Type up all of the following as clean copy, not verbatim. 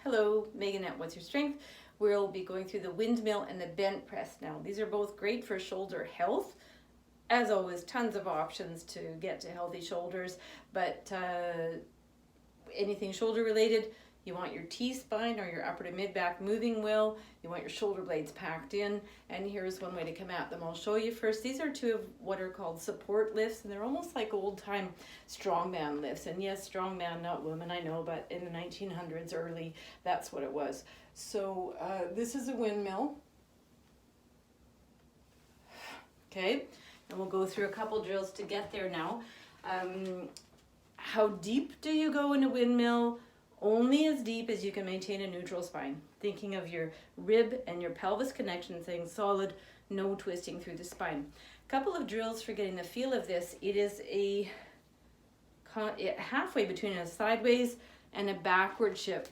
Hello, Megan at What's Your Strength. We'll be going through the windmill and the bent press now. These are both great for shoulder health. As always, tons of options to get to healthy shoulders, but anything shoulder related, you want your T-spine or your upper to mid-back moving well, you want your shoulder blades packed in, and here's one way to come at them. I'll show you first. These are two of what are called support lifts, and they're almost like old-time strongman lifts. And yes, strongman, not woman, I know, but in the 1900s early, that's what it was. So this is a windmill. Okay, and we'll go through a couple drills to get there now. How deep do you go in a windmill? Only as deep as you can maintain a neutral spine. Thinking of your rib and your pelvis connection, saying solid, no twisting through the spine. A couple of drills for getting the feel of this. It is a halfway between a sideways and a backward shift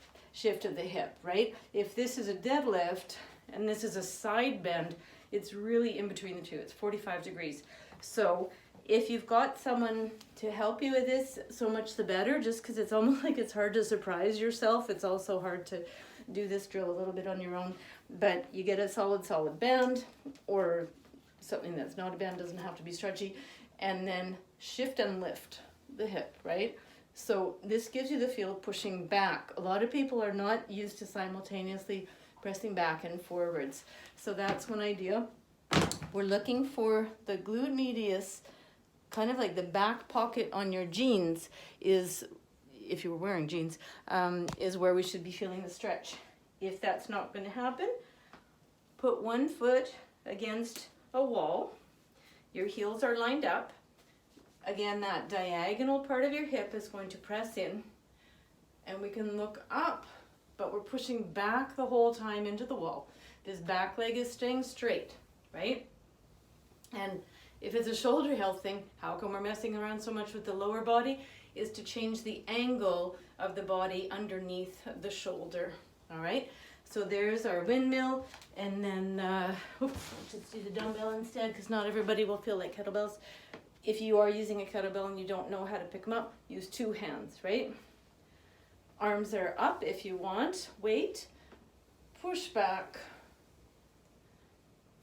of the hip, right? If this is a deadlift and this is a side bend, it's really in between the two. It's 45 degrees. So if you've got someone to help you with this, so much the better, just because it's almost like it's hard to surprise yourself. It's also hard to do this drill a little bit on your own, but you get a solid band, or something that's not a band, doesn't have to be stretchy, and then shift and lift the hip, right? So this gives you the feel of pushing back. A lot of people are not used to simultaneously pressing back and forwards. So that's one idea. We're looking for the glute medius, kind of like the back pocket on your jeans is, if you were wearing jeans, is where we should be feeling the stretch. If that's not going to happen, put one foot against a wall. Your heels are lined up. Again, that diagonal part of your hip is going to press in, and we can look up, but we're pushing back the whole time into the wall. This back leg is staying straight, right? And if it's a shoulder health thing, how come we're messing around so much with the lower body? Is to change the angle of the body underneath the shoulder, all right? So there's our windmill, and then, just do the dumbbell instead, because not everybody will feel like kettlebells. If you are using a kettlebell and you don't know how to pick them up, use two hands, right? Arms are up if you want, weight, push back,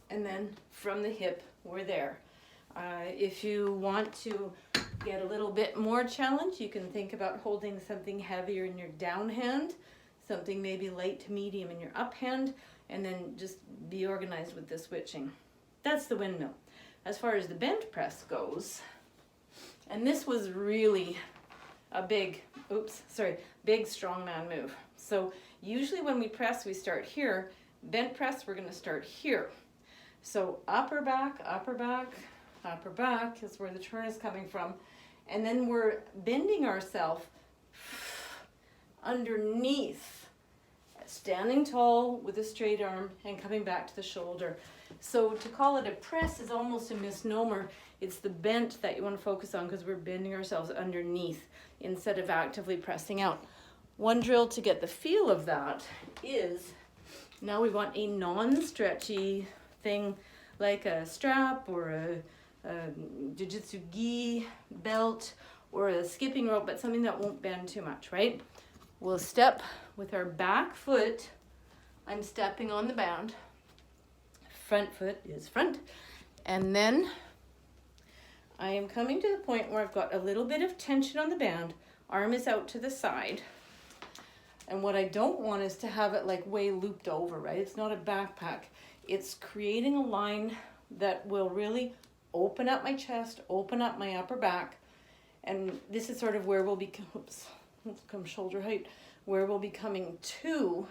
and then from the hip, we're there. If you want to get a little bit more challenge, you can think about holding something heavier in your down hand, something maybe light to medium in your up hand, and then just be organized with the switching. That's the windmill. As far as the bench press goes, and this was really a big strongman move. So usually when we press, we start here. Bent press, we're going to start here. So upper back is where the turn is coming from. And then we're bending ourselves underneath, standing tall with a straight arm and coming back to the shoulder. So to call it a press is almost a misnomer. It's the bent that you want to focus on, because we're bending ourselves underneath instead of actively pressing out. One drill to get the feel of that is, now we want a non-stretchy thing like a strap or a jiu-jitsu gi belt or a skipping rope, but something that won't bend too much, right? We'll step with our back foot. I'm stepping on the band. Front foot is front. And then I am coming to the point where I've got a little bit of tension on the band. Arm is out to the side. And what I don't want is to have it like way looped over, right? It's not a backpack. It's creating a line that will really open up my chest, open up my upper back. And this is sort of where we'll be, shoulder height, where we'll be coming to.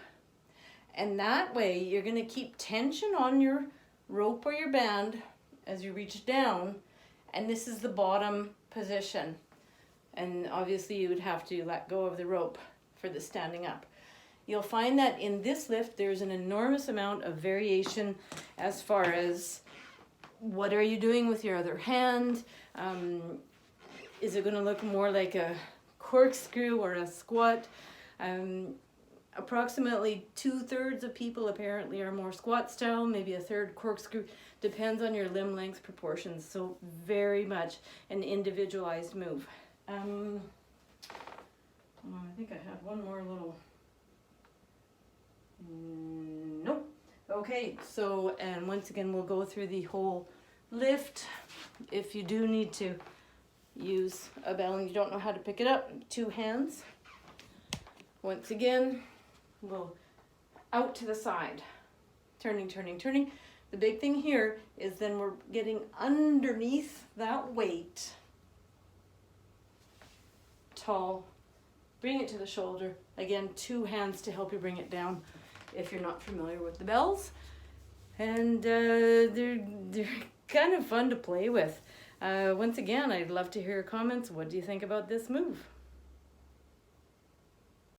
And that way you're going to keep tension on your rope or your band as you reach down. And this is the bottom position. And obviously you would have to let go of the rope for the standing up. You'll find that in this lift, there's an enormous amount of variation as far as what are you doing with your other hand? Is it going to look more like a corkscrew or a squat? Approximately 2/3 of people apparently are more squat style, maybe a third corkscrew. Depends on your limb length proportions. So very much an individualized move. I think I had one more little Okay, so, and once again, we'll go through the whole lift. If you do need to use a bell and you don't know how to pick it up, 2 hands. Once again, we'll out to the side. Turning, turning, turning. The big thing here is then we're getting underneath that weight. Tall. Bring it to the shoulder. Again, 2 hands to help you bring it down if you're not familiar with the bells. And they're kind of fun to play with. Once again, I'd love to hear your comments. What do you think about this move?